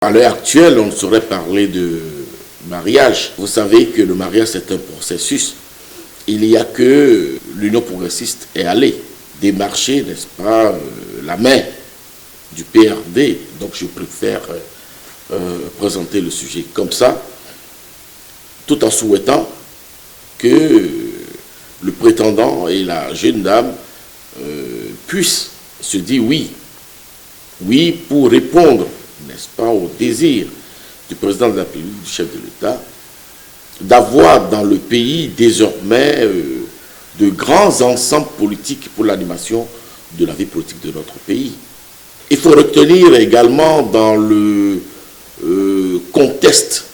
À l'heure actuelle, on ne saurait parler de mariage. Vous savez que le mariage, c'est un processus. Il n'y a que l'Union progressiste est allée démarcher, n'est-ce pas, la main du PRD. Donc je préfère présenter le sujet comme ça, tout en souhaitant que le prétendant et la jeune dame puissent se dire oui. Oui, pour répondre, n'est-ce pas, au désir du président de la République, du chef de l'État, d'avoir dans le pays désormais de grands ensembles politiques pour l'animation de la vie politique de notre pays. Il faut retenir également dans le contexte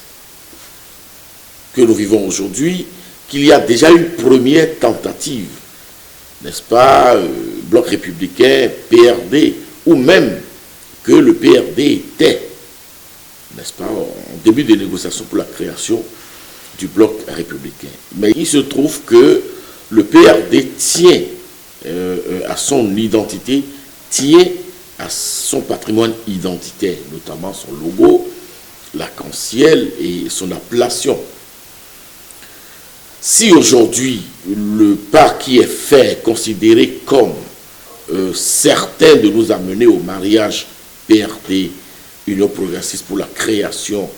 que nous vivons aujourd'hui qu'il y a déjà une première tentative, n'est-ce pas, Bloc républicain, PRD, ou même que le PRD était, n'est-ce pas, en début des négociations pour la création du Bloc républicain. Mais il se trouve que le PRD tient à son identité, tient à son patrimoine identitaire, notamment son logo, l'arc-en-ciel et son appellation. Si aujourd'hui le pas qui est fait, considéré comme certain de nous amener au mariage PRD, Union progressiste pour la création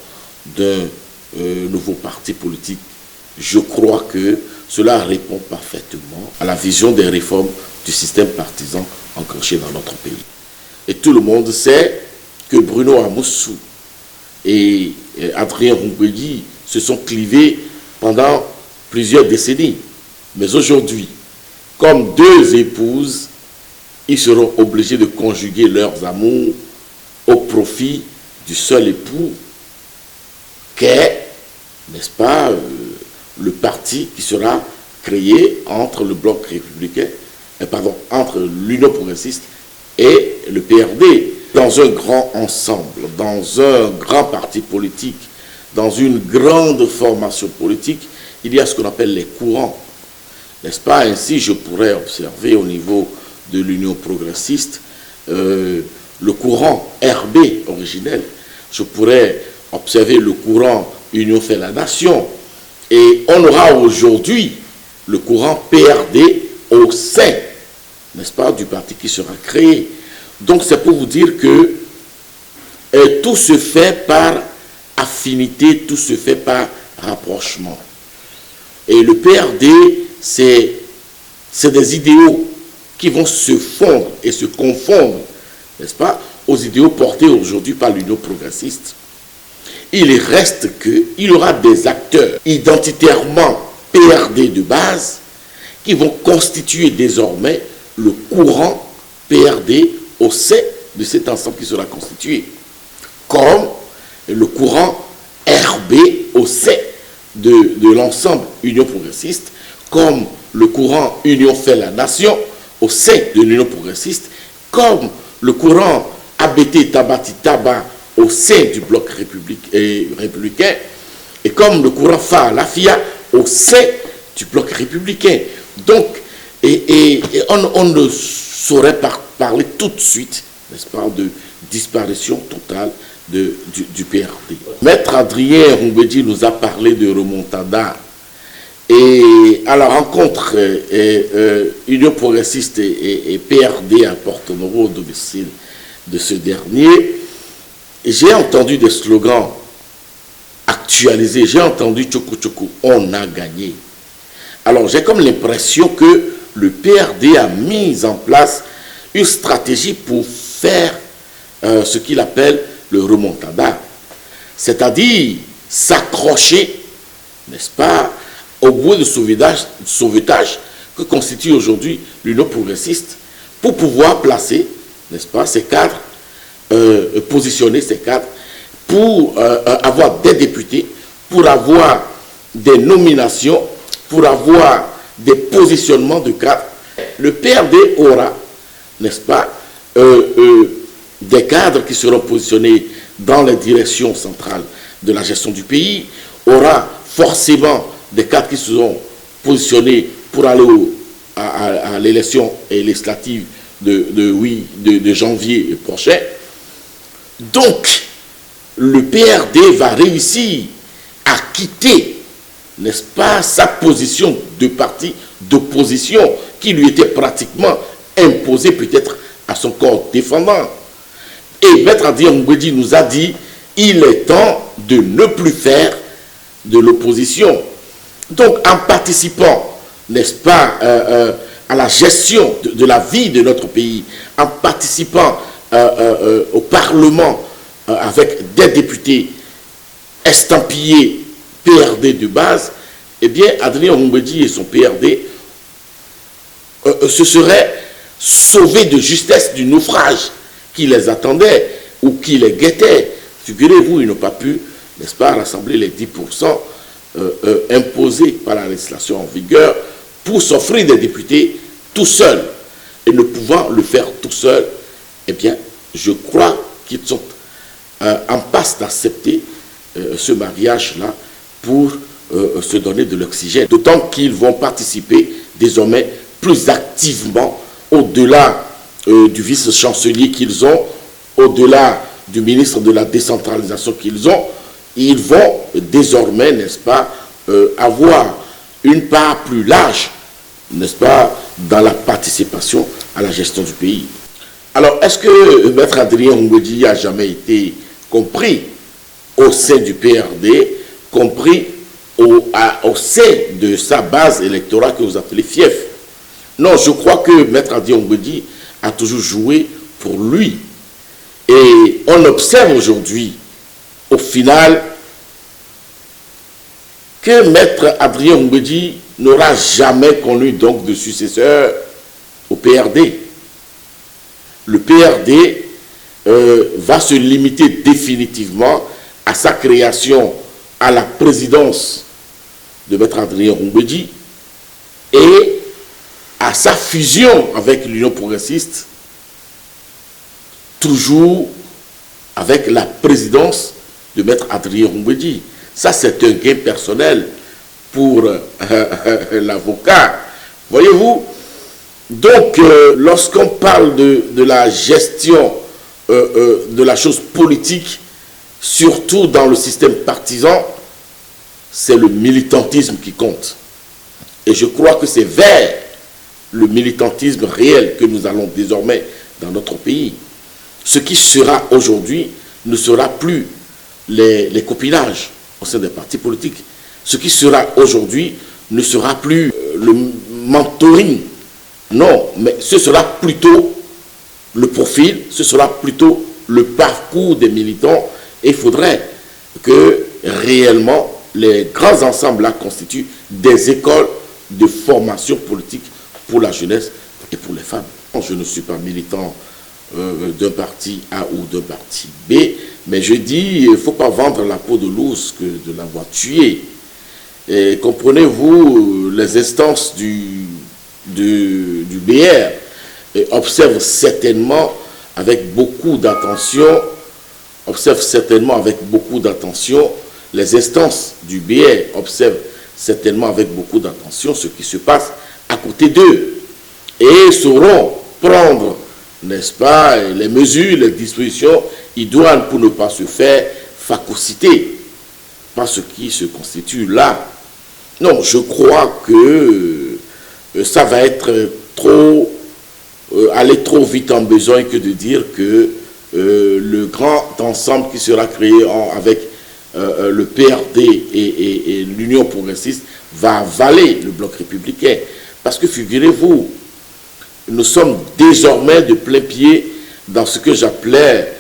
d'un nouveau parti politique, je crois que cela répond parfaitement à la vision des réformes du système partisan enclenché dans notre pays. Et tout le monde sait que Bruno Amoussou et Adrien Roubegui se sont clivés pendant plusieurs décennies. Mais aujourd'hui, comme deux épouses, ils seront obligés de conjuguer leurs amours au profit du seul époux qu'est, n'est-ce pas, le parti qui sera créé entre le Bloc républicain, entre l'Union progressiste et le PRD, dans un grand ensemble, dans un grand parti politique, dans une grande formation politique. Il y a ce qu'on appelle les courants, n'est-ce pas? Ainsi, je pourrais observer au niveau de l'Union progressiste le courant RB originel. Je pourrais observer le courant Union fait la nation. Et on aura aujourd'hui le courant PRD au sein, n'est-ce pas, du parti qui sera créé. Donc c'est pour vous dire que tout se fait par affinité, tout se fait par rapprochement. Et le PRD, c'est des idéaux qui vont se fondre et se confondre, n'est-ce pas, aux idéaux portés aujourd'hui par l'Union progressiste. Il reste qu'il y aura des acteurs identitairement PRD de base qui vont constituer désormais le courant PRD au sein de cet ensemble qui sera constitué, comme le courant RB au sein de l'ensemble Union progressiste, comme le courant Union fait la nation au sein de l'Union progressiste, comme le courant ABT Tabati Taba au sein du Bloc républicain, et comme le courant FA Lafia au sein du Bloc républicain. Donc, on ne saurait parler tout de suite, n'est-ce pas, de disparition totale du PRD. Maître Adrien Roubegui nous a parlé de remontada. Et à la rencontre Union progressiste et PRD à Porto-Novo, au domicile de ce dernier, j'ai entendu des slogans actualisés. J'ai entendu Tchoukou Tchoukou, on a gagné. Alors j'ai comme l'impression que le PRD a mis en place une stratégie pour faire ce qu'il appelle le remontada, c'est-à-dire s'accrocher, n'est-ce pas, au bout de sauvetage que constitue aujourd'hui l'Union progressiste pour pouvoir placer, n'est-ce pas, ces cadres, positionner ces cadres pour avoir des députés, pour avoir des nominations, pour avoir des positionnements de cadres. Le PRD aura, n'est-ce pas, des cadres qui seront positionnés dans les directions centrales de la gestion du pays, aura forcément des cadres qui seront positionnés pour aller à l'élection législative de janvier prochain. Donc, le PRD va réussir à quitter, n'est-ce pas, sa position de parti d'opposition qui lui était pratiquement imposée peut-être à son corps défendant. Et Maître Adrien Ngwedi nous a dit, il est temps de ne plus faire de l'opposition. Donc, en participant, n'est-ce pas, à la gestion de la vie de notre pays, en participant au Parlement avec des députés estampillés PRD de base, eh bien, Adrien Ngwedi et son PRD se seraient sauvés de justesse du naufrage qui les attendait ou qui les guettait. Figurez-vous, ils n'ont pas pu, n'est-ce pas, rassembler les 10% imposés par la législation en vigueur pour s'offrir des députés tout seuls. Et ne pouvant le faire tout seul, eh bien, je crois qu'ils sont en passe d'accepter ce mariage-là pour se donner de l'oxygène. D'autant qu'ils vont participer désormais plus activement au-delà du vice-chancelier qu'ils ont, au-delà du ministre de la décentralisation qu'ils ont. Ils vont désormais, n'est-ce pas, avoir une part plus large, n'est-ce pas, dans la participation à la gestion du pays. Alors, est-ce que Maître Adrien Ngwedi a jamais été compris au sein du PRD, compris au sein de sa base électorale que vous appelez fief? Non, je crois que Maître Adrien Ngwedi a toujours joué pour lui. Et on observe aujourd'hui, au final, que Maître Adrien Ngwedi n'aura jamais connu donc de successeur au PRD. Le PRD va se limiter définitivement à sa création à la présidence de Maître Adrien Ngwedi et à sa fusion avec l'Union progressiste, toujours avec la présidence de Maître Adrien Ngwedi. Ça, c'est un gain personnel pour l'avocat. Voyez-vous, donc, lorsqu'on parle de la gestion de la chose politique, surtout dans le système partisan, c'est le militantisme qui compte. Et je crois que c'est vers le militantisme réel que nous allons désormais dans notre pays. Ce qui sera aujourd'hui ne sera plus les copinages au sein des partis politiques. Ce qui sera aujourd'hui ne sera plus le mentoring. Non, mais ce sera plutôt le profil, ce sera plutôt le parcours des militants. Et il faudrait que réellement les grands ensembles là constituent des écoles de formation politique pour la jeunesse et pour les femmes. Je ne suis pas militant d'un parti A ou d'un parti B, mais je dis, il ne faut pas vendre la peau de l'ours que de l'avoir tué. Et comprenez-vous, les instances du BR observent certainement avec beaucoup d'attention, les instances du BR observent certainement avec beaucoup d'attention ce qui se passe à côté d'eux et sauront prendre, n'est-ce pas, les mesures, les dispositions idoines pour ne pas se faire phagocyter par ce qui se constitue là. Non, je crois que ça va être aller trop vite en besoin que de dire que le grand ensemble qui sera créé avec le PRD et l'Union progressiste va avaler le bloc républicain. Parce que figurez-vous, nous sommes désormais de plein pied dans ce que j'appelais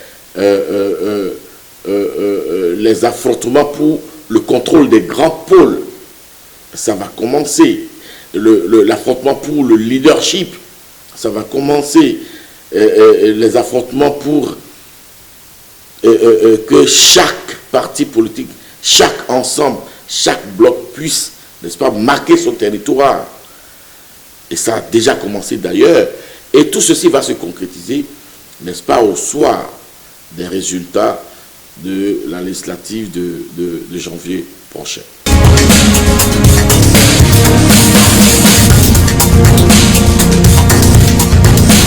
les affrontements pour le contrôle des grands pôles. Ça va commencer. L'affrontement pour le leadership, ça va commencer. Les affrontements pour que chaque parti politique, chaque ensemble, chaque bloc puisse, n'est-ce pas, marquer son territoire. Et ça a déjà commencé d'ailleurs. Et tout ceci va se concrétiser, n'est-ce pas, au soir des résultats de la législative de janvier prochain.